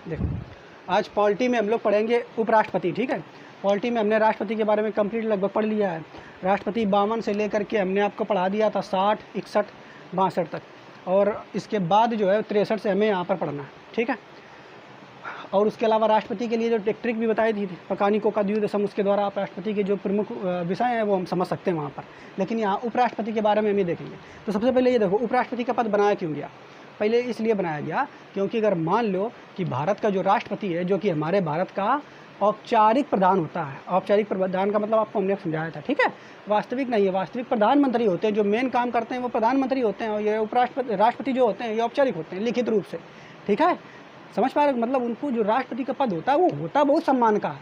देखो, आज पॉलिटी में हम लोग पढ़ेंगे उपराष्ट्रपति, ठीक है। पॉलिटी में हमने राष्ट्रपति के बारे में कंप्लीट लगभग पढ़ लिया है। राष्ट्रपति 52 से लेकर के हमने आपको पढ़ा दिया था 60, 61, 62 तक, और इसके बाद जो है 63 से हमें यहाँ पर पढ़ना है, ठीक है। और उसके अलावा राष्ट्रपति के लिए जो ट्रिक भी बताई थी पकानिकों का द्विदशम, उसके द्वारा आप राष्ट्रपति के जो प्रमुख विषय हैं वो हम समझ सकते हैं वहाँ पर। लेकिन यहाँ उपराष्ट्रपति के बारे में हम ये देखेंगे। तो सबसे पहले ये देखो, उपराष्ट्रपति का पद बनाया क्यों गया? पहले इसलिए बनाया गया क्योंकि अगर मान लो कि भारत का जो राष्ट्रपति है, जो कि हमारे भारत का औपचारिक प्रधान होता है। औपचारिक प्रधान का मतलब आपको हमने समझाया था, ठीक है। वास्तविक नहीं है, वास्तविक प्रधानमंत्री होते हैं, जो मेन काम करते हैं वो प्रधानमंत्री होते हैं, और ये राष्ट्रपति जो होते हैं ये औपचारिक होते हैं, लिखित रूप से, ठीक है। समझ पा रहे? मतलब उनको जो राष्ट्रपति का पद होता है वो होता बहुत सम्मान का है,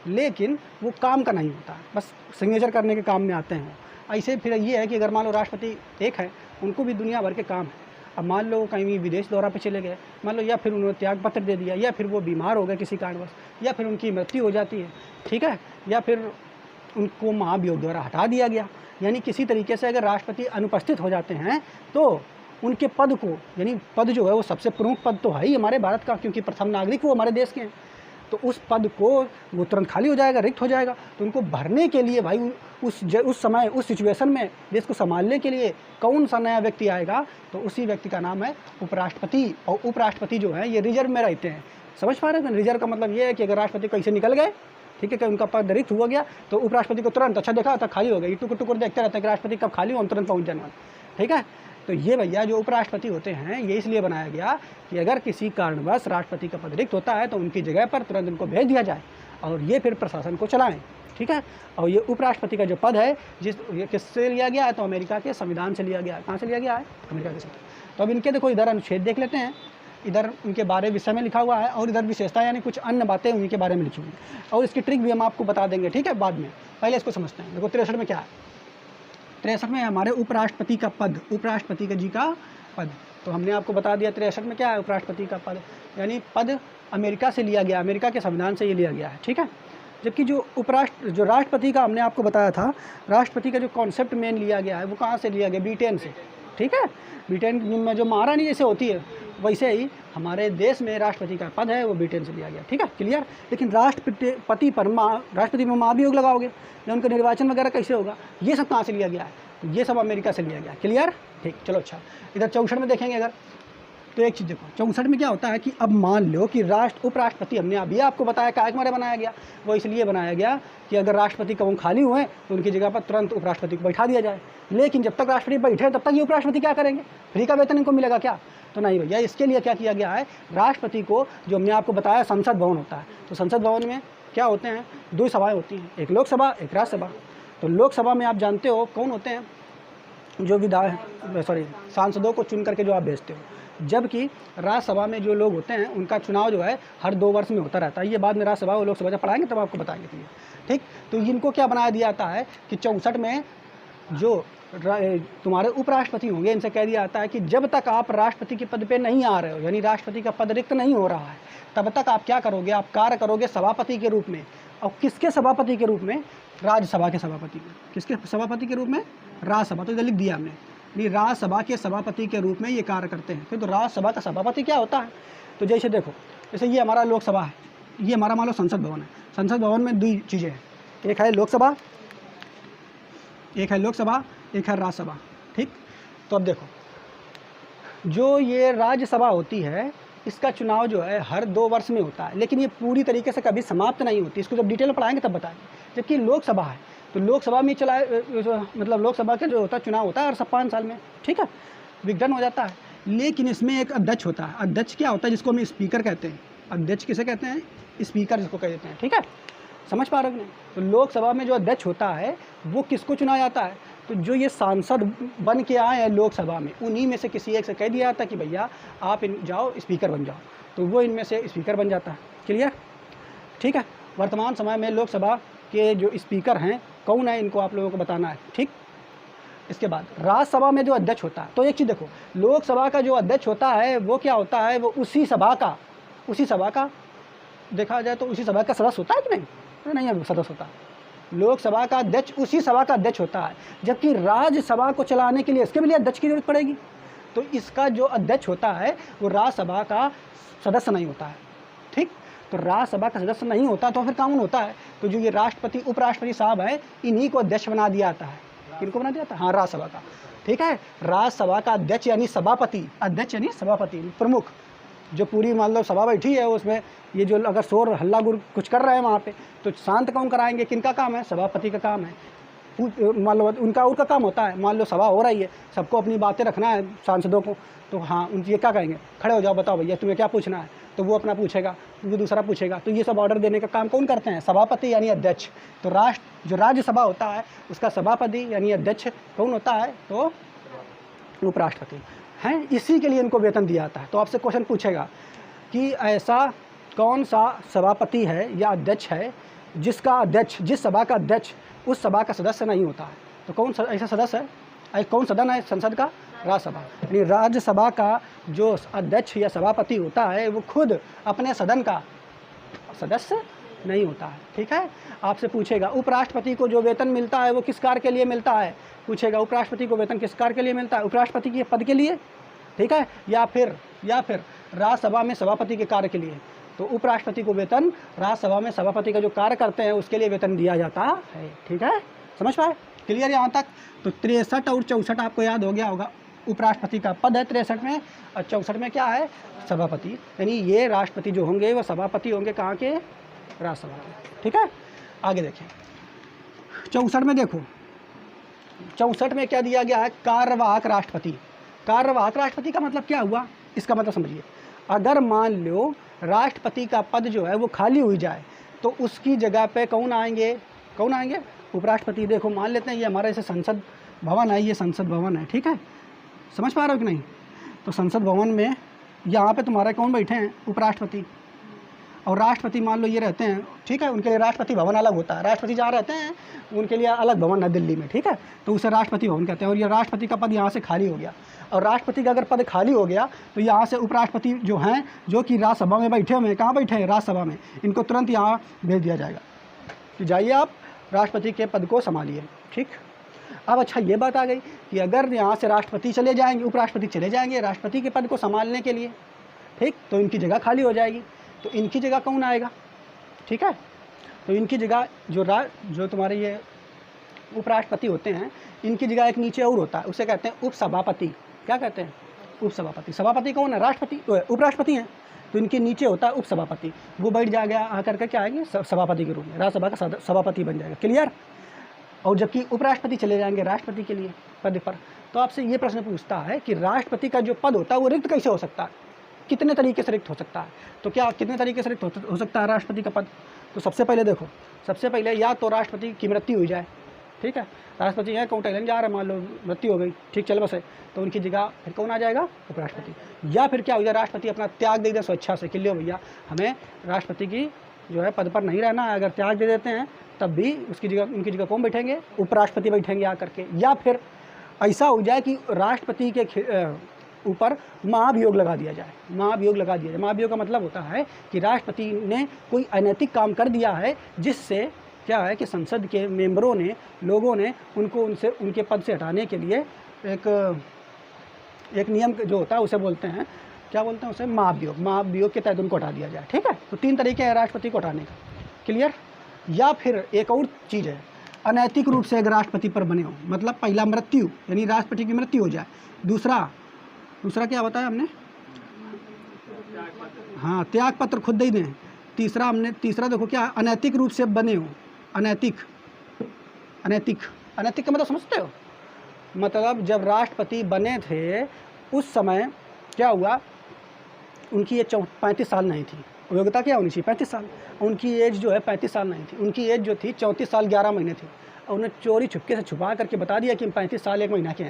लेकिन वो काम का नहीं होता, बस सिग्नेचर करने के काम में आते हैं। ऐसे फिर ये है कि अगर मान लो राष्ट्रपति एक है, उनको भी दुनिया भर के काम है। अब मान लो कहीं विदेश दौरा पे चले गए, मान लो, या फिर उन्होंने त्याग पत्र दे दिया, या फिर वो बीमार हो गए किसी कारणवश, या फिर उनकी मृत्यु हो जाती है, ठीक है, या फिर उनको महाभियोग द्वारा हटा दिया गया, यानी किसी तरीके से अगर राष्ट्रपति अनुपस्थित हो जाते हैं तो उनके पद को, यानी पद जो है वो सबसे प्रमुख पद तो है ही हमारे भारत का, क्योंकि प्रथम नागरिक वो हमारे देश के हैं, तो उस पद को वो तुरंत खाली हो जाएगा, रिक्त हो जाएगा। तो उनको भरने के लिए भाई उस समय उस सिचुएशन में देश को संभालने के लिए कौन सा नया व्यक्ति आएगा? तो उसी व्यक्ति का नाम है उपराष्ट्रपति। और उपराष्ट्रपति जो है ये रिजर्व में रहते हैं। समझ पा रहे हैं? रिजर्व का मतलब ये है कि अगर राष्ट्रपति कैसे निकल गए, ठीक है, कि उनका पद रिक्त हुआ गया, तो उपराष्ट्रपति को तुरंत अच्छा देखा था खाली हो गया, टुकुर टुकुर देखते रहते हैं कि राष्ट्रपति कब खाली हो, हम तुरंत पहुँच जाना, ठीक है। तो ये भैया जो उपराष्ट्रपति होते हैं ये इसलिए बनाया गया कि अगर किसी कारणवश राष्ट्रपति का पद रिक्त होता है तो उनकी जगह पर तुरंत उनको भेज दिया जाए और ये फिर प्रशासन को चलाएं, ठीक है। और ये उपराष्ट्रपति का जो पद है ये किससे लिया गया है? तो अमेरिका के संविधान से लिया गया है। कहाँ से लिया गया है? अमेरिका के संविधान। तो अब इनके देखो इधर अनुच्छेद देख लेते हैं, इधर उनके बारे विषय में लिखा हुआ है, और इधर विशेषता यानी कुछ अन्य बातें उनके बारे में लिखी हुई हैं, और इसकी ट्रिक भी हम आपको बता देंगे, ठीक है, बाद में। पहले इसको समझते हैं। देखो 63 में क्या है? 63 में हमारे उपराष्ट्रपति का पद, उपराष्ट्रपति का जी का पद। तो हमने आपको बता दिया 63 में क्या है उपराष्ट्रपति का पद, यानी पद अमेरिका से लिया गया, अमेरिका के संविधान से ये लिया गया है, ठीक है। जबकि जो राष्ट्रपति का हमने आपको बताया था, राष्ट्रपति का जो कॉन्सेप्ट मेन लिया गया है वो कहाँ से लिया गया? ब्रिटेन से, ठीक है। ब्रिटेन में जो महारानी जैसे होती है वैसे ही हमारे देश में राष्ट्रपति का पद है वो ब्रिटेन से लिया गया, ठीक है, क्लियर। लेकिन राष्ट्रपति में महाभियोग लगाओगे या उनका निर्वाचन वगैरह कैसे होगा, ये सब कहाँ से लिया गया है? तो ये सब अमेरिका से लिया गया, क्लियर, ठीक। चलो अच्छा, इधर 64 में देखेंगे अगर, तो एक चीज़ देखो 64 में क्या होता है कि अब मान लो कि उपराष्ट्रपति हमने अभी आपको बताया काय मारे बनाया गया, वो इसलिए बनाया गया कि अगर राष्ट्रपति कहीं खाली हुए तो उनकी जगह पर तुरंत उपराष्ट्रपति को बैठा दिया जाए। लेकिन जब तक राष्ट्रपति बैठे तब तक ये उपराष्ट्रपति क्या करेंगे? फ्री का वेतन इनको मिलेगा क्या? तो नहीं भैया, इसके लिए क्या किया गया है, राष्ट्रपति को जो हमने आपको बताया संसद भवन होता है, तो संसद भवन में क्या होते हैं? 2 सभाएँ होती हैं, एक लोकसभा एक राज्यसभा। तो लोकसभा में आप जानते हो कौन होते हैं? जो सांसदों को चुन करके जो आप भेजते हो, जबकि राज्यसभा में जो लोग होते हैं उनका चुनाव जो है हर 2 वर्ष में होता रहता है। ये बाद में राज्यसभा और लोकसभा जब पढ़ाएंगे तब आपको बताएंगे, ठीक। तो इनको क्या बना दिया जाता है कि 64 में जो तुम्हारे उपराष्ट्रपति होंगे इनसे कह दिया जाता है कि जब तक आप राष्ट्रपति के पद पे नहीं आ रहे हो, यानी राष्ट्रपति का पद रिक्त नहीं हो रहा है, तब तक आप क्या करोगे? आप कार्य करोगे सभापति के रूप में। और किसके सभापति के रूप में? राज्यसभा के सभापति में। किसके सभापति के रूप में? राज्यसभा। तो इधर लिख दिया हमने, राज्यसभा के सभापति के रूप में ये कार्य करते हैं। फिर तो राज्यसभा का सभापति क्या होता है? तो जैसे देखो, जैसे ये हमारा लोकसभा है, ये हमारा मान लो संसद भवन है। संसद भवन में 2 चीज़ें हैं, एक है लोकसभा, एक है राज्यसभा, ठीक। तो अब देखो, जो ये राज्यसभा होती है इसका चुनाव जो है हर 2 वर्ष में होता है, लेकिन ये पूरी तरीके से कभी समाप्त नहीं होती। इसको जब डिटेल में पढ़ाएंगे तब बताएंगे। जबकि लोकसभा है तो लोकसभा में मतलब लोकसभा का जो होता है चुनाव होता है हर 5 साल में, ठीक है, विघटन हो जाता है। लेकिन इसमें एक अध्यक्ष होता है। अध्यक्ष क्या होता है? जिसको हम स्पीकर कहते हैं। अध्यक्ष किसे कहते हैं? स्पीकर जिसको कह देते हैं, ठीक है। समझ पा रहे हो? तो लोकसभा में जो अध्यक्ष होता है वो किसको चुना जाता है? तो जो ये सांसद बन के आए हैं लोकसभा में, उन्हीं में से किसी एक से कह दिया जाता है कि भैया आप जाओ स्पीकर बन जाओ, तो वो इनमें से स्पीकर बन जाता है, क्लियर, ठीक है। वर्तमान समय में लोकसभा के जो स्पीकर हैं कौन है, इनको आप लोगों को बताना है, ठीक। इसके बाद राज्यसभा में जो अध्यक्ष होता है, तो एक चीज़ देखो, लोकसभा का जो अध्यक्ष होता है वो क्या होता है? वो उसी सभा का देखा जाए तो उसी सभा का सदस्य होता है कि नहीं? नहीं है, सदस्य होता है। लोकसभा का अध्यक्ष उसी सभा का अध्यक्ष होता है, जबकि राज्यसभा को चलाने के लिए इसके लिए अध्यक्ष की जरूरत पड़ेगी। तो इसका जो अध्यक्ष होता है वो राज्यसभा का सदस्य नहीं होता है, ठीक। तो राज्यसभा का सदस्य नहीं होता तो फिर कानून होता है। तो जो ये राष्ट्रपति उपराष्ट्रपति साहब हैं, इन्हीं को अध्यक्ष बना दिया जाता है। किनको बना दिया था? हाँ, राज्यसभा का। ठीक है, राज्यसभा का अध्यक्ष यानी सभापति, अध्यक्ष यानी सभापति, प्रमुख। जो पूरी मान लो सभा बैठी है उसमें ये जो अगर शोर हल्ला गुर कुछ कर रहे हैं वहाँ पे, तो शांत कौन कराएंगे? किनका काम है? सभापति का काम है। मान लो उनका काम होता है, मान लो सभा हो रही है, सबको अपनी बातें रखना है सांसदों को, तो हाँ ये क्या कहेंगे? खड़े हो जाओ, बताओ भैया तुम्हें क्या पूछना है। तो वो अपना पूछेगा, वो दूसरा पूछेगा। तो ये सब ऑर्डर देने का काम कौन करते हैं? सभापति यानी अध्यक्ष। तो जो राज्यसभा होता है उसका सभापति यानी अध्यक्ष कौन होता है? तो उपराष्ट्रपति हैं। इसी के लिए इनको वेतन दिया जाता है। तो आपसे क्वेश्चन पूछेगा कि ऐसा कौन सा सभापति है या अध्यक्ष है जिस सभा का अध्यक्ष उस सभा का सदस्य नहीं होता है? तो कौन ऐसा सदस्य है? कौन सदन है संसद का? राज्यसभा। यानी राज्यसभा का जो अध्यक्ष या सभापति होता है वो खुद अपने सदन का सदस्य नहीं होता है। ठीक है, आपसे पूछेगा उपराष्ट्रपति को जो वेतन मिलता है वो किस कार्य के लिए मिलता है? पूछेगा उपराष्ट्रपति को वेतन किस कार्य के लिए मिलता है? उपराष्ट्रपति के पद के लिए, ठीक है, या फिर राज्यसभा में सभापति के कार्य के लिए? तो उपराष्ट्रपति को वेतन राज्यसभा में सभापति का जो कार्य करते हैं उसके लिए वेतन दिया जाता है। ठीक है, समझ पाए? क्लियर यहाँ तक? तो 63 और 64 आपको याद हो गया होगा। उपराष्ट्रपति का पद है 63 में और 64 में क्या है? सभापति। यानी ये राष्ट्रपति जो होंगे वो सभापति होंगे कहाँ के? राज्यसभा के। ठीक है, आगे देखें 64 में। देखो 64 में क्या दिया गया है? कार्यवाहक राष्ट्रपति। कार्यवाहक राष्ट्रपति का मतलब क्या हुआ? इसका मतलब समझिए, अगर मान लो राष्ट्रपति का पद जो है वो खाली हुई जाए तो उसकी जगह पे कौन आएंगे? उपराष्ट्रपति। देखो मान लेते हैं ये हमारा जैसे संसद भवन है, ये संसद भवन है, ठीक है, समझ पा रहे हो कि नहीं? तो संसद भवन में यहाँ पे तुम्हारे कौन बैठे हैं? उपराष्ट्रपति। और राष्ट्रपति मान लो ये रहते हैं, ठीक है, उनके लिए राष्ट्रपति भवन अलग होता है। राष्ट्रपति जहाँ रहते हैं उनके लिए अलग भवन है दिल्ली में, ठीक है, तो उसे राष्ट्रपति भवन कहते हैं। और ये राष्ट्रपति का पद यहाँ से खाली हो गया, और राष्ट्रपति का अगर पद खाली हो गया तो यहाँ से उपराष्ट्रपति जो हैं, जो कि राज्यसभा में बैठे हुए हैं, कहाँ बैठे हैं? राज्यसभा में, इनको तुरंत यहाँ भेज दिया जाएगा कि जाइए आप राष्ट्रपति के पद को संभालिए। ठीक। अब अच्छा ये बात आ गई कि अगर यहाँ से राष्ट्रपति चले जाएंगे, उपराष्ट्रपति चले जाएंगे राष्ट्रपति के पद को संभालने के लिए, ठीक, तो इनकी जगह खाली हो जाएगी। तो इनकी जगह कौन आएगा? ठीक है, तो इनकी जगह जो तुम्हारे ये उपराष्ट्रपति होते हैं, इनकी जगह एक नीचे और होता है, उसे कहते हैं उपसभापति। क्या कहते हैं? उपसभापति। सभापति कौन है? राष्ट्रपति, उपराष्ट्रपति हैं, तो इनके नीचे होता है उपसभापति। वो बैठ जाएगा आकर के क्या आएंगे? सभापति के रूप में, राज्यसभा का सभापति बन जाएगा। क्लियर? और जबकि उपराष्ट्रपति चले जाएंगे राष्ट्रपति के लिए पद पर। तो आपसे ये प्रश्न पूछता है कि राष्ट्रपति का जो पद होता है वो रिक्त कैसे हो सकता है? कितने तरीके से रिक्त हो सकता है? तो क्या कितने तरीके से रिक्त हो सकता है राष्ट्रपति का पद? तो सबसे पहले देखो, सबसे पहले या तो राष्ट्रपति की मृत्यु हुई जाए, ठीक है, राष्ट्रपति है कौन टहलन जा रहा है, मान लो मृत्यु हो गई, ठीक, चल बस है, तो उनकी जगह फिर कौन आ जाएगा? उपराष्ट्रपति। या फिर क्या हो जाए, राष्ट्रपति अपना त्याग दे दे स्वेच्छा से कि लो भैया हमें राष्ट्रपति की जो है पद पर नहीं रहना है, अगर त्याग दे देते हैं तब भी उसकी जगह, उनकी जगह कौन बैठेंगे? उपराष्ट्रपति बैठेंगे आकर के। या फिर ऐसा हो जाए कि राष्ट्रपति के ऊपर महाभियोग लगा दिया जाए। महाभियोग लगा दिया जाए, महाभियोग का मतलब होता है कि राष्ट्रपति ने कोई अनैतिक काम कर दिया है, जिससे क्या है कि संसद के मेंबरों ने, लोगों ने उनको उनके पद से हटाने के लिए एक नियम जो होता है उसे बोलते हैं, क्या बोलते हैं उसे? महाभियोग। महाभियोग के तहत उनको हटा दिया जाए। ठीक है, तो 3 तरीके हैं राष्ट्रपति को हटाने का। क्लियर? या फिर एक और चीज़ है, अनैतिक रूप से अगर राष्ट्रपति पर बने हो, मतलब पहला मृत्यु यानी राष्ट्रपति की मृत्यु हो जाए, दूसरा क्या बताया हमने? हाँ, त्याग पत्र खुद ही दें। तीसरा देखो क्या, अनैतिक रूप से बने हो। अनैतिक का मतलब समझते हो? मतलब जब राष्ट्रपति बने थे उस समय क्या हुआ, उनकी एज 35 साल नहीं थी। योग्यता क्या होनी चाहिए? 35 साल। उनकी एज जो है 35 साल नहीं थी, उनकी एज जो थी 34 साल 11 महीने थी, और उन्हें चोरी छुपके से छुपा करके बता दिया कि 35 साल 1 महीना के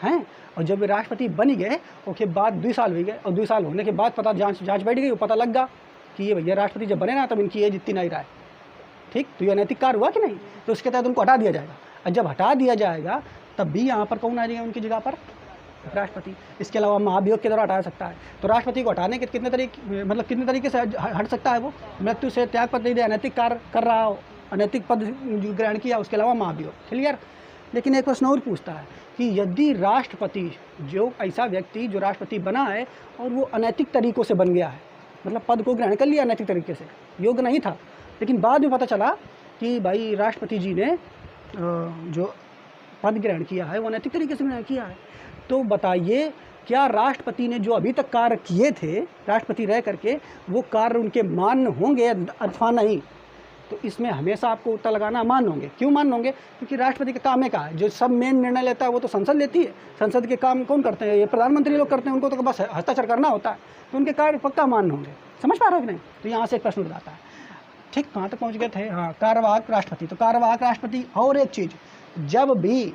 हैं। और जब वे राष्ट्रपति बन गए उसके बाद 2 साल हो गए, और 2 साल होने के बाद पता जांच बैठ गई, वो पता लग गया कि ये भैया राष्ट्रपति जब बने ना तब इनकी एज इतनी नहीं रहा है। ठीक, तो ये अनैतिक कार्य हुआ कि नहीं? तो उसके तहत उनको हटा दिया जाएगा। और जब हटा दिया जाएगा तब भी यहाँ पर कौन आ जाएगा उनकी जगह पर? राष्ट्रपति। इसके अलावा महाभियोग के द्वारा हटा सकता है। तो राष्ट्रपति को हटाने के कितने तरीके से हट सकता है वो? मृत्यु से, त्याग पत्र दे, अनैतिक कार्य कर रहा हो, अनैतिक पद ग्रहण किया, उसके अलावा महाभियोग। क्लियर? लेकिन एक प्रश्न और पूछता है कि यदि राष्ट्रपति, जो ऐसा व्यक्ति जो राष्ट्रपति बना है और वो अनैतिक तरीकों से बन गया है, मतलब पद को ग्रहण कर लिया नैतिक तरीके से, योग्य नहीं था। लेकिन बाद में पता चला कि भाई राष्ट्रपति जी ने जो पद ग्रहण किया है वो नैतिक तरीके से ग्रहण किया है। तो बताइए, क्या राष्ट्रपति ने जो अभी तक कार्य किए थे राष्ट्रपति रह करके, वो कार्य उनके मान्य होंगे अथवा नहीं? तो इसमें हमेशा आपको उत्तर लगाना मान्य होंगे। क्यों मान्य होंगे? क्योंकि राष्ट्रपति का काम है क्या है, जो सब मेन निर्णय लेता है वो तो संसद लेती है। संसद के काम कौन करते हैं? ये प्रधानमंत्री लोग करते हैं, उनको तो बस हस्ताक्षर करना होता है, तो उनके कार्य पक्का मान्य होंगे। समझ पा रहे हो कि नहीं? तो यहाँ से एक प्रश्न उठ जाता है। ठीक, कहाँ तक पहुँच गए थे? हाँ, कार्यवाहक राष्ट्रपति। तो कार्यवाहक राष्ट्रपति, और एक चीज़, जब भी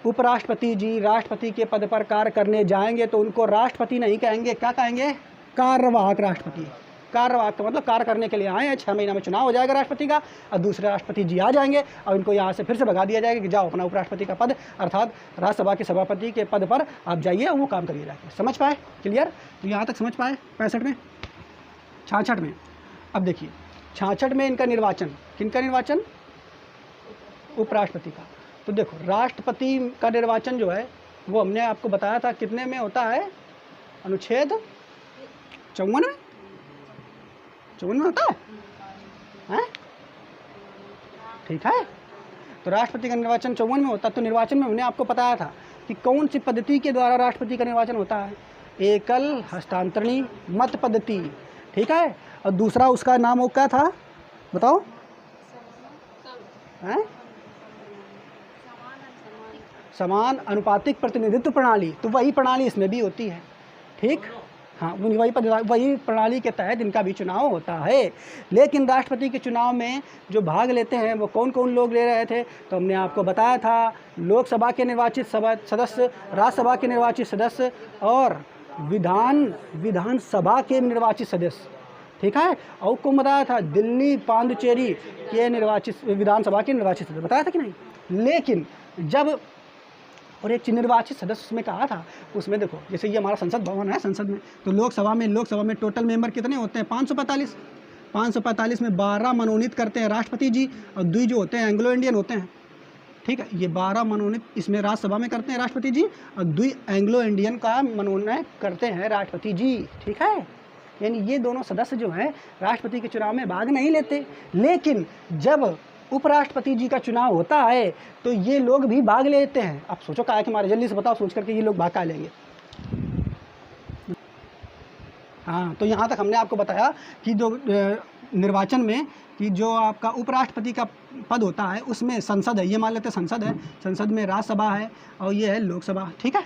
उपराष्ट्रपति जी राष्ट्रपति के पद पर कार्य करने जाएंगे तो उनको राष्ट्रपति नहीं कहेंगे, क्या कहेंगे? कार्यवाहक राष्ट्रपति। कार्यवाहक का मतलब कार्य करने के लिए आए हैं, 6 महीना में चुनाव हो जाएगा राष्ट्रपति का, और दूसरे राष्ट्रपति जी आ जाएंगे और इनको यहाँ से फिर से भगा दिया जाएगा कि जाओ अपना उपराष्ट्रपति का पद अर्थात राज्यसभा के सभापति के पद पर आप जाइए और वो काम करिए जाके। समझ पाए? क्लियर? तो यहाँ तक समझ पाए? 65 में, 66 में। अब देखिए 66 में इनका निर्वाचन, किनका निर्वाचन? उपराष्ट्रपति का। तो देखो, राष्ट्रपति का निर्वाचन जो है वो हमने आपको बताया था कितने में होता है? अनुच्छेद 54 में, 54 में होता है? ठीक है। तो राष्ट्रपति का निर्वाचन 54 में होता है। तो निर्वाचन में हमने आपको बताया था कि कौन सी पद्धति के द्वारा राष्ट्रपति का निर्वाचन होता है? एकल हस्तांतरणी मत पद्धति। ठीक है। और दूसरा उसका नाम वो क्या था, बताओ? हैं? समान अनुपातिक प्रतिनिधित्व प्रणाली। तो वही प्रणाली इसमें भी होती है। ठीक, हाँ, वही प्रणाली के तहत इनका भी चुनाव होता है। लेकिन राष्ट्रपति के चुनाव में जो भाग लेते हैं वो कौन कौन लोग ले रहे थे? तो हमने आपको बताया था, लोकसभा के निर्वाचित सदस्य, राज्यसभा के निर्वाचित सदस्य और विधानसभा के निर्वाचित सदस्य। ठीक है। और कौन बताया था? दिल्ली पांडुचेरी के निर्वाचित विधानसभा के निर्वाचित सदस्य, बताया था कि नहीं? लेकिन जब और एक निर्वाचित सदस्य उसमें कहा था, उसमें देखो जैसे ये हमारा संसद भवन है, संसद में तो लोकसभा में टोटल मेंबर कितने होते हैं? 545। 545 में 12 मनोनीत करते हैं राष्ट्रपति जी और 2 जो होते हैं एंग्लो इंडियन होते हैं। ठीक है, ये 12 मनोनीत इसमें राज्यसभा में करते हैं राष्ट्रपति जी और 2 एंग्लो इंडियन का मनोनयन करते हैं राष्ट्रपति जी। ठीक है, यानी ये दोनों सदस्य जो हैं राष्ट्रपति के चुनाव में भाग नहीं लेते। लेकिन जब उपराष्ट्रपति जी का चुनाव होता है तो ये लोग भी भाग लेते हैं। अब सोचो क्या है कि हमारे, जल्दी से बताओ सोच करके, ये लोग भाग क्या लेंगे? हाँ, तो यहाँ तक हमने आपको बताया कि जो निर्वाचन में कि जो आपका उपराष्ट्रपति का पद होता है उसमें संसद है, ये मान लेते हैं संसद है, संसद में राज्यसभा है और ये है लोकसभा। ठीक है।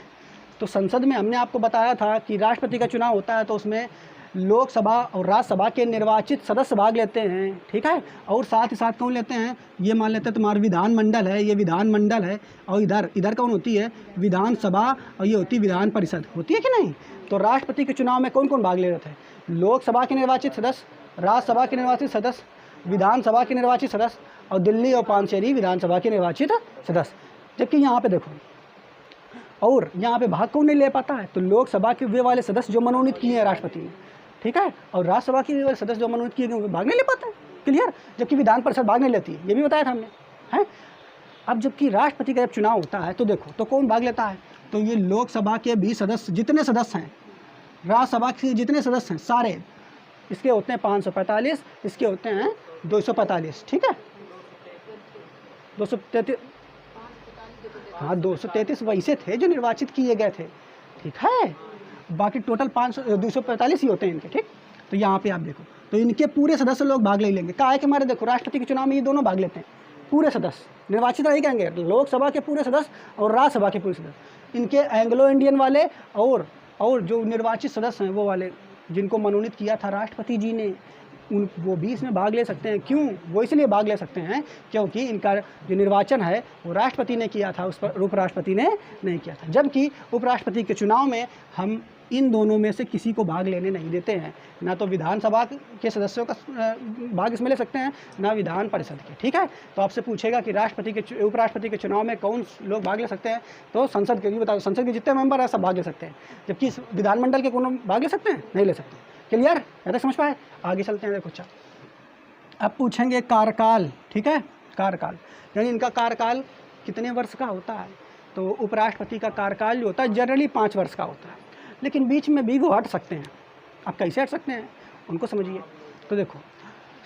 तो संसद में हमने आपको बताया था कि राष्ट्रपति का चुनाव होता है तो उसमें लोकसभा और राज्यसभा के निर्वाचित सदस्य भाग लेते हैं। ठीक है। और साथ ही साथ कौन लेते हैं? ये मान लेते हैं तुम्हारा विधानमंडल है, ये विधानमंडल है और इधर कौन होती है? विधानसभा, और ये होती है विधान परिषद, होती है कि नहीं? तो राष्ट्रपति के चुनाव में कौन कौन भाग ले रहे थे? लोकसभा के निर्वाचित सदस्य, राज्यसभा के निर्वाचित सदस्य, विधानसभा के निर्वाचित सदस्य और दिल्ली और पांडुचेरी विधानसभा के निर्वाचित सदस्य। जबकि यहाँ पे देखो, और यहाँ पे भाग कौन नहीं ले पाता है? तो लोकसभा के वे वाले सदस्य जो मनोनीत किए हैं राष्ट्रपति ने। ठीक है। और राज्यसभा के वे वाले सदस्य जो मनोनीत किए गए भाग नहीं ले पाते हैं। क्लियर? जबकि विधान परिषद भाग नहीं लेती है, ये भी बताया था हमने, है। अब जबकि राष्ट्रपति का जब चुनाव होता है तो देखो तो कौन भाग लेता है? तो ये लोकसभा के भी सदस्य, जितने सदस्य हैं, राज्यसभा के जितने सदस्य हैं सारे, इसके होते हैं 545, इसके होते हैं 245। ठीक है, 233। हाँ, 233 वैसे थे जो निर्वाचित किए गए थे। ठीक है, बाकी टोटल 245 ही होते हैं इनके। ठीक, तो यहाँ पे आप देखो तो इनके पूरे सदस्य लोग भाग ले लेंगे। कहा है कि हमारे देखो राष्ट्रपति के चुनाव में ये दोनों भाग लेते हैं, पूरे सदस्य निर्वाचित नहीं कहेंगे, लोकसभा के पूरे सदस्य और राज्यसभा के पूरे सदस्य। इनके एंग्लो इंडियन वाले और जो निर्वाचित सदस्य हैं वो वाले जिनको मनोनीत किया था राष्ट्रपति जी ने, वो भी इसमें भाग ले सकते हैं। क्यों? वो इसलिए भाग ले सकते हैं क्योंकि इनका जो निर्वाचन है वो राष्ट्रपति ने किया था, उस पर उपराष्ट्रपति ने नहीं किया था। जबकि उपराष्ट्रपति के चुनाव में हम इन दोनों में से किसी को भाग लेने नहीं देते हैं, ना तो विधानसभा के सदस्यों का भाग इसमें ले सकते हैं, ना विधान परिषद के। ठीक है। तो आपसे पूछेगा कि उपराष्ट्रपति के चुनाव में कौन लोग भाग ले सकते हैं? तो संसद के, बताओ संसद के जितने मेंबर हैं सब भाग ले सकते हैं, जबकि विधानमंडल के कौन भाग ले सकते हैं? नहीं ले सकते। क्लियर? यहाँ तक समझ पाए? आगे चलते हैं। देखो, अच्छा अब पूछेंगे कार्यकाल। ठीक है, कार्यकाल यानी इनका कार्यकाल कितने वर्ष का होता है? तो उपराष्ट्रपति का कार्यकाल जो होता है जनरली 5 वर्ष का होता है, लेकिन बीच में भी वो हट सकते हैं। अब कैसे हट सकते हैं? उनको समझिए। तो देखो,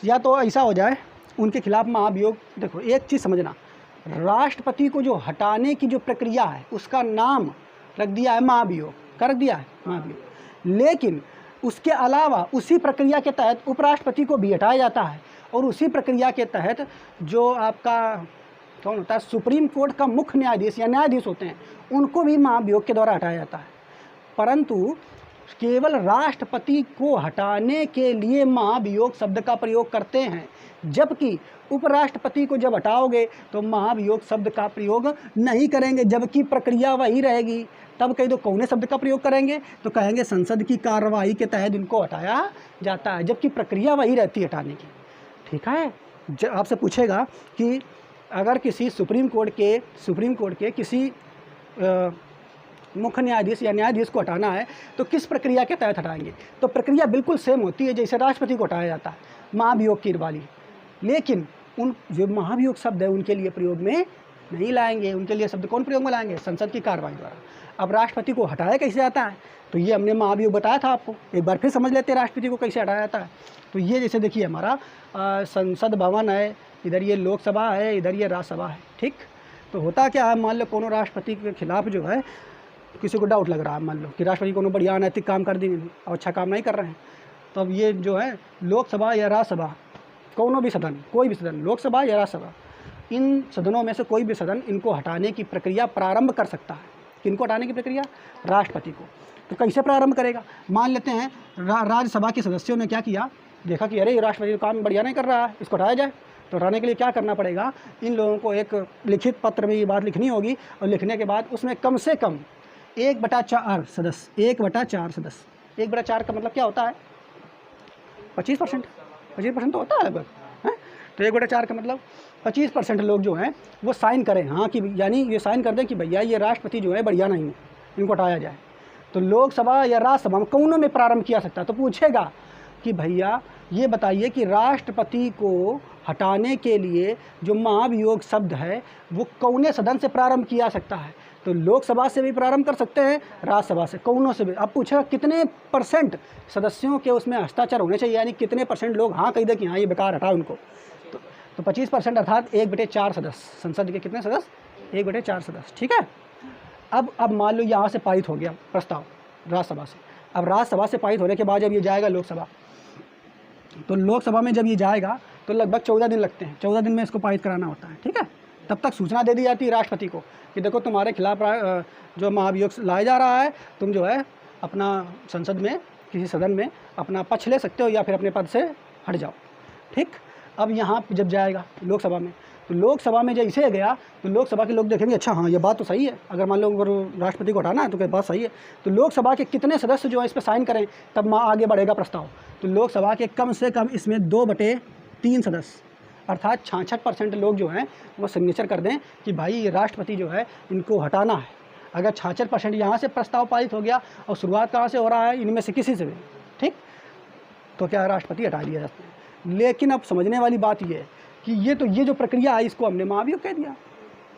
या तो ऐसा हो जाए उनके खिलाफ महाभियोग। देखो एक चीज़ समझना, राष्ट्रपति को जो हटाने की जो प्रक्रिया है उसका नाम रख दिया है महाभियोग, कर रख दिया है महाभियोग, लेकिन उसके अलावा उसी प्रक्रिया के तहत उपराष्ट्रपति को भी हटाया जाता है, और उसी प्रक्रिया के तहत जो आपका कौन होता है, सुप्रीम कोर्ट का मुख्य न्यायाधीश या न्यायाधीश होते हैं, उनको भी महाभियोग के द्वारा हटाया जाता है। परंतु केवल राष्ट्रपति को हटाने के लिए महाभियोग शब्द का प्रयोग करते हैं, जबकि उपराष्ट्रपति को जब हटाओगे तो महाभियोग शब्द का प्रयोग नहीं करेंगे, जबकि प्रक्रिया वही रहेगी। तब कहीं तो कौन शब्द का प्रयोग करेंगे, तो कहेंगे संसद की कार्रवाई के तहत इनको हटाया जाता है, जबकि प्रक्रिया वही रहती है हटाने की। ठीक है, आपसे पूछेगा कि अगर किसी सुप्रीम कोर्ट के किसी मुख्य न्यायाधीश या न्यायाधीश को हटाना है तो किस प्रक्रिया के तहत हटाएंगे, तो प्रक्रिया बिल्कुल सेम होती है जैसे राष्ट्रपति को हटाया जाता है, महाभियोग की वाली। लेकिन उन जो महाभियोग शब्द है उनके लिए प्रयोग में नहीं लाएंगे। उनके लिए शब्द कौन प्रयोग में लाएंगे, संसद की कार्रवाई द्वारा। अब राष्ट्रपति को हटाया कैसे जाता है, तो ये हमने महाभियोग बताया था आपको, एक बार फिर समझ लेते हैं राष्ट्रपति को कैसे हटाया जाता है। तो ये जैसे देखिए हमारा संसद भवन है, इधर ये लोकसभा है, इधर ये राज्यसभा है। ठीक, तो होता क्या है, मान लो कोनो राष्ट्रपति के खिलाफ जो है किसी को डाउट लग रहा है, मान लो कि राष्ट्रपति कोनो बढ़िया अनैतिक काम कर दी और अच्छा काम नहीं कर रहे हैं, तो अब ये जो है लोकसभा या राज्यसभा, कोनो भी सदन, कोई भी सदन, लोकसभा या राज्यसभा, इन सदनों में से कोई भी सदन इनको हटाने की प्रक्रिया प्रारंभ कर सकता है। किनको हटाने की प्रक्रिया, राष्ट्रपति को। तो कैसे प्रारंभ करेगा, मान लेते हैं राज्यसभा के सदस्यों ने क्या किया, देखा कि अरे ये राष्ट्रपति काम बढ़िया नहीं कर रहा है, इसको हटाया जाए। तो हटाने के लिए क्या करना पड़ेगा, इन लोगों को एक लिखित पत्र में ये बात लिखनी होगी, और लिखने के बाद उसमें कम से कम 1/4 सदस्य, 1/4 सदस्य, 1/4 का मतलब क्या होता है, 25%, 25% तो होता है लगभग, है। तो 1/4 का मतलब 25% लोग जो हैं वो साइन करें, हाँ कि यानी ये साइन कर दें कि भैया ये राष्ट्रपति जो है बढ़िया नहीं है, इनको हटाया जाए। तो लोकसभा या राज्यसभा में कौनों में प्रारंभ किया सकता है। तो पूछेगा कि भैया ये बताइए कि राष्ट्रपति को हटाने के लिए जो महाभियोग शब्द है वो कौने सदन से प्रारंभ किया सकता है, तो लोकसभा से भी प्रारंभ कर सकते हैं, राज्यसभा से, कौनों से भी। अब पूछेगा कितने % सदस्यों के उसमें हस्ताक्षर होने चाहिए, यानी कितने % लोग हाँ कह दे कि हाँ ये बेकार, हटाओ उनको। तो 25% अर्थात 1/4 सदस्य, संसद के कितने सदस्य, 1/4 सदस्य। ठीक है, अब मान लो यहाँ से पारित हो गया प्रस्ताव राज्यसभा से। अब राज्यसभा से पारित होने के बाद जब ये जाएगा लोकसभा, तो लोकसभा में जब ये जाएगा तो लगभग 14 दिन लगते हैं, 14 दिन में इसको पारित कराना होता है। ठीक है, तब तक सूचना दे दी जाती है राष्ट्रपति को कि देखो तुम्हारे खिलाफ जो महाभियोग लाया जा रहा है, तुम जो है अपना संसद में किसी सदन में अपना पक्ष ले सकते हो या फिर अपने पद से हट जाओ। ठीक, अब यहाँ जब जाएगा लोकसभा में, तो लोकसभा में जैसे गया तो लोकसभा के लोग देखेंगे अच्छा हाँ ये बात तो सही है, अगर मान लो राष्ट्रपति को हटाना है तो क्या बात सही है। तो लोकसभा के कितने सदस्य जो है इस पर साइन करें, तब आगे बढ़ेगा प्रस्ताव। तो लोकसभा के कम से कम इसमें 2/3 सदस्य अर्थात 66% लोग जो हैं वो सिग्नेचर कर दें कि भाई ये राष्ट्रपति जो है इनको हटाना है। अगर 66% यहाँ से प्रस्ताव पारित हो गया, और शुरुआत कहाँ से हो रहा है, इनमें से किसी से भी, ठीक, तो क्या राष्ट्रपति हटा दिया जाता है। लेकिन अब समझने वाली बात ये है कि ये जो प्रक्रिया है इसको हमने महाभियोग कह दिया,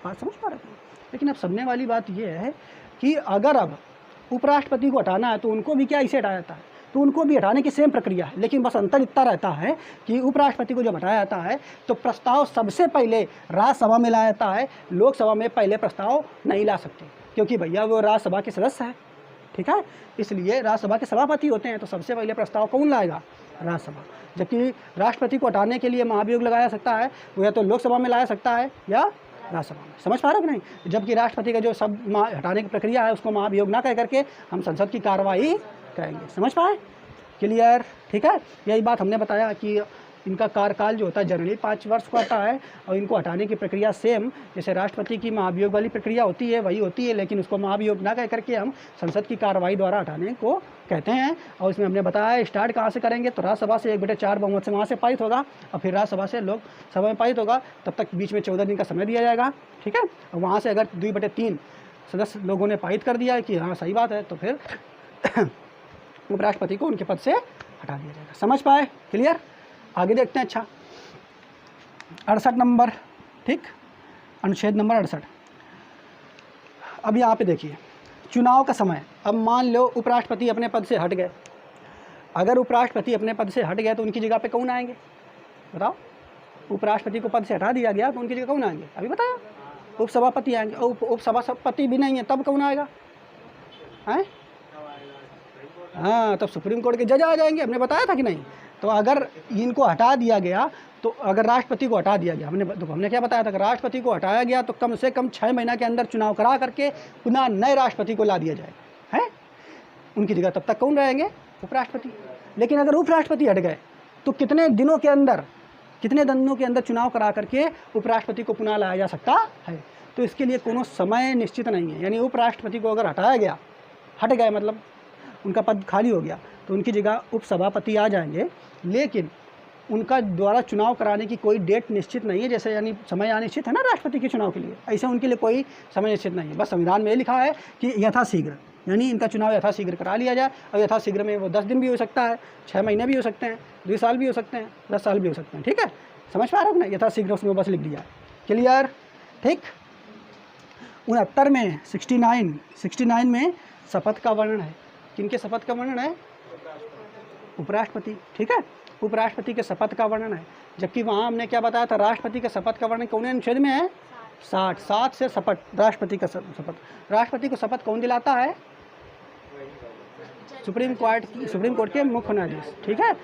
बात समझ पा रहे थे। लेकिन अब समझने वाली बात ये है कि अगर अब उपराष्ट्रपति को हटाना है तो उनको भी क्या इसे हटाया जाता है, तो उनको भी हटाने की सेम प्रक्रिया है। लेकिन बस अंतर इतना रहता है कि उपराष्ट्रपति को जब हटाया जाता है तो प्रस्ताव सबसे पहले राज्यसभा में लाया जाता है, लोकसभा में पहले प्रस्ताव नहीं ला सकते, क्योंकि भैया वो राज्यसभा के सदस्य है। ठीक है, इसलिए राज्यसभा के सभापति होते हैं, तो सबसे पहले प्रस्ताव कौन लाएगा, राज्यसभा। जबकि राष्ट्रपति को हटाने के लिए महाभियोग लगाया सकता है वो या तो लोकसभा में लाया सकता है या राज्यसभा में। समझ पा रहे हो कि नहीं। जबकि राष्ट्रपति का जो सब हटाने की प्रक्रिया है उसको महाभियोग ना कह करके हम संसद की कार्रवाई करेंगे। समझ पाए, क्लियर। ठीक है, यही बात हमने बताया कि इनका कार्यकाल जो होता है जनरली 5 वर्ष का आता है, और इनको हटाने की प्रक्रिया सेम जैसे राष्ट्रपति की महाभियोग वाली प्रक्रिया होती है वही होती है, लेकिन उसको महाभियोग ना कह करके हम संसद की कार्रवाई द्वारा हटाने को कहते हैं। और इसमें हमने बताया स्टार्ट कहाँ से करेंगे, तो राज्यसभा से 1/4 बहुमत से वहाँ से पारित होगा, और फिर राज्यसभा से लोकसभा में पारित होगा, तब तक बीच में 14 दिन का समय दिया जाएगा। ठीक है, और वहाँ से अगर 2/3 सदस्य लोगों ने पारित कर दिया है कि हाँ सही बात है, तो फिर उपराष्ट्रपति को उनके पद से हटा दिया जाएगा। समझ पाए, क्लियर। आगे देखते हैं। अच्छा, 68 नंबर, ठीक, अनुच्छेद नंबर 68। अब यहाँ पे देखिए चुनाव का समय। अब मान लो उपराष्ट्रपति अपने पद से हट गए, अगर उपराष्ट्रपति अपने पद से हट गया तो उनकी जगह पे कौन आएंगे बताओ? उपराष्ट्रपति को पद से हटा दिया गया तो उनकी जगह कौन आएंगे? अभी बताया, उपसभापति आएंगे। और उपसभापति भी नहीं है तब कौन आएगा? हैं? हाँ, तब सुप्रीम कोर्ट के जज आ जाएंगे। हमने बताया था कि नहीं? तो अगर इनको हटा दिया गया, तो अगर राष्ट्रपति को हटा दिया गया, हमने क्या बताया था कि राष्ट्रपति को हटाया गया तो कम से कम 6 महीना के अंदर चुनाव करा करके पुनः नए राष्ट्रपति को ला दिया जाए, है? उनकी जगह तब तक कौन रहेंगे? उपराष्ट्रपति। लेकिन अगर उपराष्ट्रपति हट गए तो कितने दिनों के अंदर चुनाव करा करके उपराष्ट्रपति को पुनः लाया जा सकता है? तो इसके लिए कोनो समय निश्चित नहीं है। यानी उपराष्ट्रपति को अगर हटाया गया, हट गए मतलब उनका पद खाली हो गया, तो उनकी जगह उपसभापति आ जाएंगे, लेकिन उनका द्वारा चुनाव कराने की कोई डेट निश्चित नहीं है। जैसे यानी समय अनिश्चित है ना राष्ट्रपति के चुनाव के लिए, ऐसे उनके लिए कोई समय निश्चित नहीं है। बस संविधान में लिखा है कि यथाशीघ्र, यानी इनका चुनाव यथाशीघ्र करा लिया जाए। और यथाशीघ्र में वो 10 दिन भी हो सकता है, 6 महीने भी हो सकते हैं, 2 साल भी हो सकते हैं, 10 साल भी हो सकते हैं। ठीक है, समझ पा रहे हो ना? यथाशीघ्र उसमें बस लिख दिया है। क्लियर? ठीक। 69 में 69 में शपथ का वर्णन है। किनके शपथ का वर्णन है? उपराष्ट्रपति। ठीक है, उपराष्ट्रपति के शपथ का वर्णन है। जबकि वहाँ हमने क्या बताया था? राष्ट्रपति के शपथ का वर्णन कौन अनुच्छेद में है? 60 से शपथ, राष्ट्रपति का शपथ। राष्ट्रपति को शपथ कौन दिलाता है? सुप्रीम कोर्ट के मुख्य न्यायाधीश। ठीक है,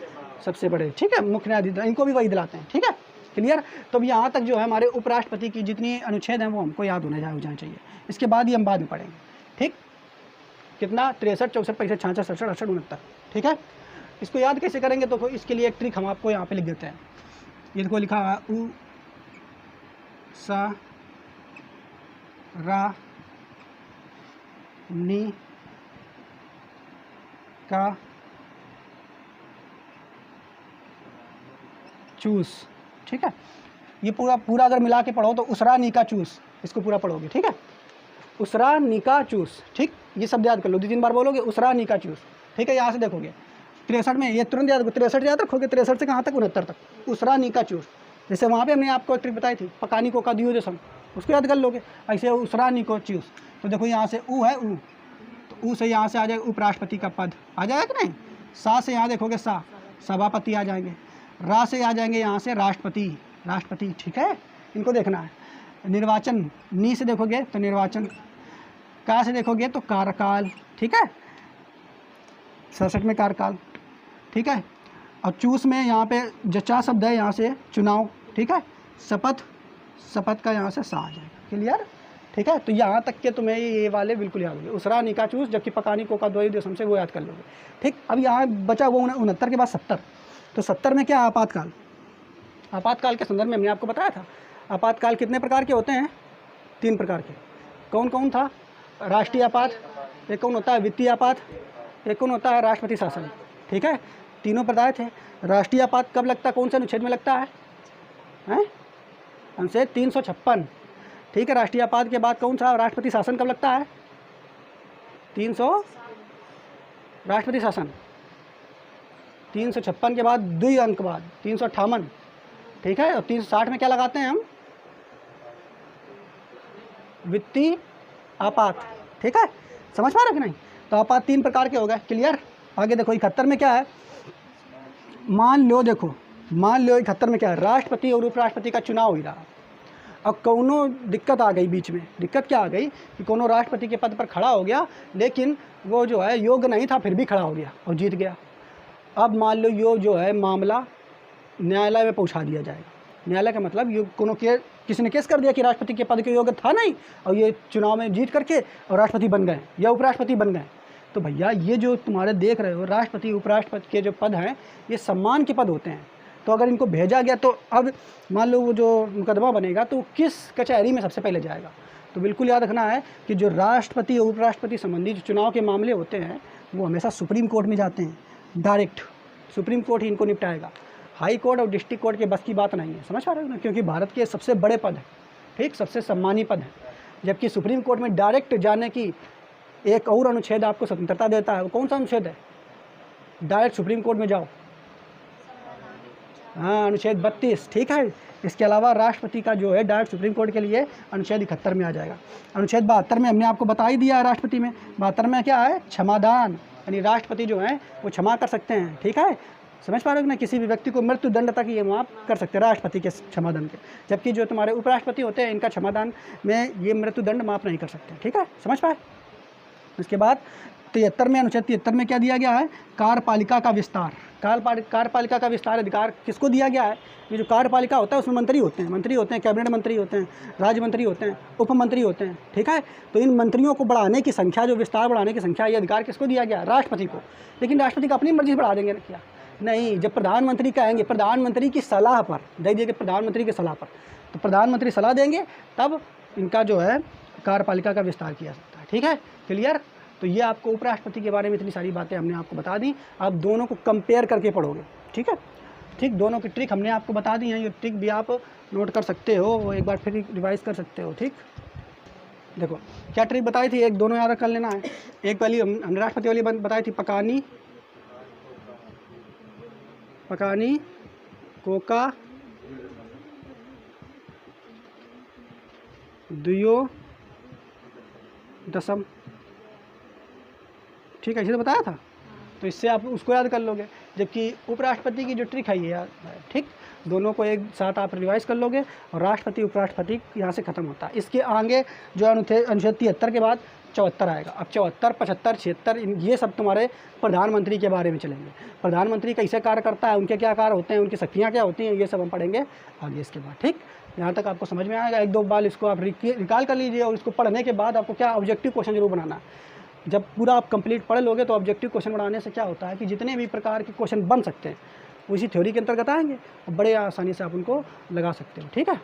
सबसे बड़े, ठीक है, मुख्य न्यायाधीश, इनको भी वही दिलाते हैं। ठीक है, क्लियर? तो अब यहाँ तक जो है हमारे उपराष्ट्रपति की जितनी अनुच्छेद हैं वो हमको याद हो जाना चाहिए। इसके बाद ही हम बाद में पढ़ेंगे। ठीक, कितना? 63, 64, 65, 66, 67, 68, 69। ठीक है, इसको याद कैसे करेंगे? तो इसके लिए एक ट्रिक हम आपको यहाँ पे लिख देते हैं। ये देखो लिखा हुआ उ सा रा नी का चूस। ठीक है, ये पूरा अगर मिला के पढ़ो तो उसरा नी का चूस, इसको पूरा पढ़ोगे। ठीक है, उसरा नी का चूस। ठीक, ये शब्द याद कर लो, 2-3 बार बोलोगे उसरा नी का चूस। ठीक है, यहाँ से देखोगे 63 में, ये तुरंत याद, 63 याद रखोगे। 63 से कहाँ तक? 69 तक उसरा नी का चूस। जैसे वहाँ पे हमने आपको एक ट्रिक बताई थी, पकानी को का दियो जैसा, उसको याद कर लोगे। ऐसे उसरा नी को चूस। तो देखो यहाँ से ऊ है, ऊ, तो ऊ से यहाँ से आ जाएगा उपराष्ट्रपति का पद, आ जाएगा कि नहीं? सा से यहाँ देखोगे सा, सभापति आ जाएंगे। रा से आ जाएंगे यहाँ से राष्ट्रपति। ठीक है, इनको देखना है। निर्वाचन, नी से देखोगे तो निर्वाचन, का से देखोगे तो कार्यकाल। ठीक है, 67 में कार्यकाल। ठीक है, और चूस में यहाँ पे जचा शब्द है, यहाँ से चुनाव। ठीक है, शपथ का यहाँ से सा आ जाएगा। क्लियर? ठीक है, तो यहाँ तक के तुम्हें ये वाले बिल्कुल याद होंगे, उसरा निका चूस, जबकि पकानी को का द्वय देशम से वो याद कर लोगे। ठीक, अब यहाँ बचा वो 69 के बाद 70। तो 70 में क्या? आपातकाल। आपातकाल के संदर्भ में हमने आपको बताया था, आपातकाल कितने प्रकार के होते हैं? 3 प्रकार के। कौन कौन था? राष्ट्रीय आपात, एक कौन होता है वित्तीय आपात, एक कौन होता है राष्ट्रपति शासन। ठीक है, तीनों बताए थे। राष्ट्रीय आपात कब लगता है? कौन से अनुच्छेद में लगता है? अनुच्छेद 356। ठीक है, राष्ट्रीय आपात के बाद कौन सा? राष्ट्रपति शासन कब लगता है? 300, राष्ट्रपति शासन 356 के बाद 2 अंक बाद 358। ठीक है, और 360 में क्या लगाते हैं हम? वित्तीय आपात। ठीक है, समझ पा रहे कि नहीं? तो आपात 3 प्रकार के हो गए। क्लियर? आगे देखो 71 में क्या है? मान लो 71 में क्या है? राष्ट्रपति और उपराष्ट्रपति का चुनाव हो रहा। अब कोनो दिक्कत आ गई बीच में। दिक्कत क्या आ गई कि कोनो राष्ट्रपति के पद पर खड़ा हो गया, लेकिन वो जो है योग्य नहीं था, फिर भी खड़ा हो गया और जीत गया। अब मान लो यो जो है मामला न्यायालय में पहुंचा दिया जाएगा। न्यायालय का मतलब ये कोनो के किसी ने केस कर दिया कि राष्ट्रपति के पद के योग्य था नहीं, और ये चुनाव में जीत करके और राष्ट्रपति बन गए या उपराष्ट्रपति बन गए। तो भैया ये जो तुम्हारे देख रहे हो राष्ट्रपति उपराष्ट्रपति के जो पद हैं, ये सम्मान के पद होते हैं। तो अगर इनको भेजा गया, तो अब मान लो वो जो मुकदमा बनेगा तो किस कचहरी में सबसे पहले जाएगा? तो बिल्कुल याद रखना है कि जो राष्ट्रपति और उपराष्ट्रपति संबंधी जो चुनाव के मामले होते हैं वो हमेशा सुप्रीम कोर्ट में जाते हैं। डायरेक्ट सुप्रीम कोर्ट ही इनको निपटाएगा। हाई कोर्ट और डिस्ट्रिक्ट कोर्ट के बस की बात नहीं है। समझ पा रहे हो ना? क्योंकि भारत के सबसे बड़े पद है, ठीक, सबसे सम्मानी पद है। जबकि सुप्रीम कोर्ट में डायरेक्ट जाने की एक और अनुच्छेद आपको स्वतंत्रता देता है। वो कौन सा अनुच्छेद है? डायरेक्ट सुप्रीम कोर्ट में जाओ। हाँ, अनुच्छेद 32। ठीक है, इसके अलावा राष्ट्रपति का जो है डायरेक्ट सुप्रीम कोर्ट के लिए अनुच्छेद 71 में आ जाएगा। अनुच्छेद 72 में हमने आपको बता ही दिया है। राष्ट्रपति में 72 में क्या है? क्षमादान। यानी राष्ट्रपति जो है वो क्षमा कर सकते हैं, ठीक है, समझ पा रहे हो ना, किसी भी व्यक्ति को मृत्यु दंड तक ये माफ़ कर सकते हैं राष्ट्रपति के क्षमादान के, जबकि जो तुम्हारे उपराष्ट्रपति होते हैं इनका क्षमादान में ये मृत्यु दंड माफ़ नहीं कर सकते, ठीक है, समझ पाए। उसके बाद 73 में, अनुच्छेद 73 में क्या दिया गया है, कार्यपालिका का विस्तार। कार्यपालिका का विस्तार अधिकार किसको दिया गया है, ये जो कार्यपालिका होता है उसमें मंत्री होते हैं, कैबिनेट मंत्री होते हैं, राज्य मंत्री होते हैं, उप मंत्री होते हैं, ठीक है। तो इन मंत्रियों को बढ़ाने की संख्या, जो विस्तार बढ़ाने की संख्या, ये अधिकार किसको दिया गया, राष्ट्रपति को। लेकिन राष्ट्रपति का अपनी मर्जी से बढ़ा देंगे ना, क्या नहीं, जब प्रधानमंत्री कहेंगे, प्रधानमंत्री की सलाह पर, देखिए प्रधानमंत्री की सलाह पर, तो प्रधानमंत्री सलाह देंगे तब इनका जो है कार्यपालिका का विस्तार किया सकता है, ठीक है, क्लियर। तो ये आपको उपराष्ट्रपति के बारे में इतनी सारी बातें हमने आपको बता दी, आप दोनों को कंपेयर करके पढ़ोगे, ठीक है, ठीक, दोनों की ट्रिक हमने आपको बता दी हैं, ये ट्रिक भी आप नोट कर सकते हो, वो एक बार फिर रिवाइज कर सकते हो, ठीक। देखो क्या ट्रिक बताई थी, एक दोनों याद कर लेना है। एक पहली हमने राष्ट्रपति वाली बताई थी, पकानी कोका दुयो दशम, ठीक है, इसे तो बताया था, तो इससे आप उसको याद कर लोगे। जबकि उपराष्ट्रपति की जो ट्रिक है ये, ठीक, दोनों को एक साथ आप रिवाइज कर लोगे और राष्ट्रपति उपराष्ट्रपति यहाँ से ख़त्म होता है। इसके आगे जो अनुच्छेद 73 के बाद 74 आएगा। अब 74, 75, 76 ये सब तुम्हारे प्रधानमंत्री के बारे में चलेंगे। प्रधानमंत्री कैसे कार्य करता है, उनके क्या कार्य होते हैं, उनकी शक्तियाँ क्या होती हैं, ये सब हम पढ़ेंगे आगे इसके बाद, ठीक। यहाँ तक आपको समझ में आएगा। एक दो बार इसको आप रिकॉल कर लीजिए और इसको पढ़ने के बाद आपको क्या ऑब्जेक्टिव क्वेश्चन जरूर बनाना है। जब पूरा आप कंप्लीट पढ़ लोगे तो ऑब्जेक्टिव क्वेश्चन बनाने से क्या होता है कि जितने भी प्रकार के क्वेश्चन बन सकते हैं उसी थ्योरी के अंतर्गत आएंगे और बड़े आसानी से आप उनको लगा सकते हो, ठीक है।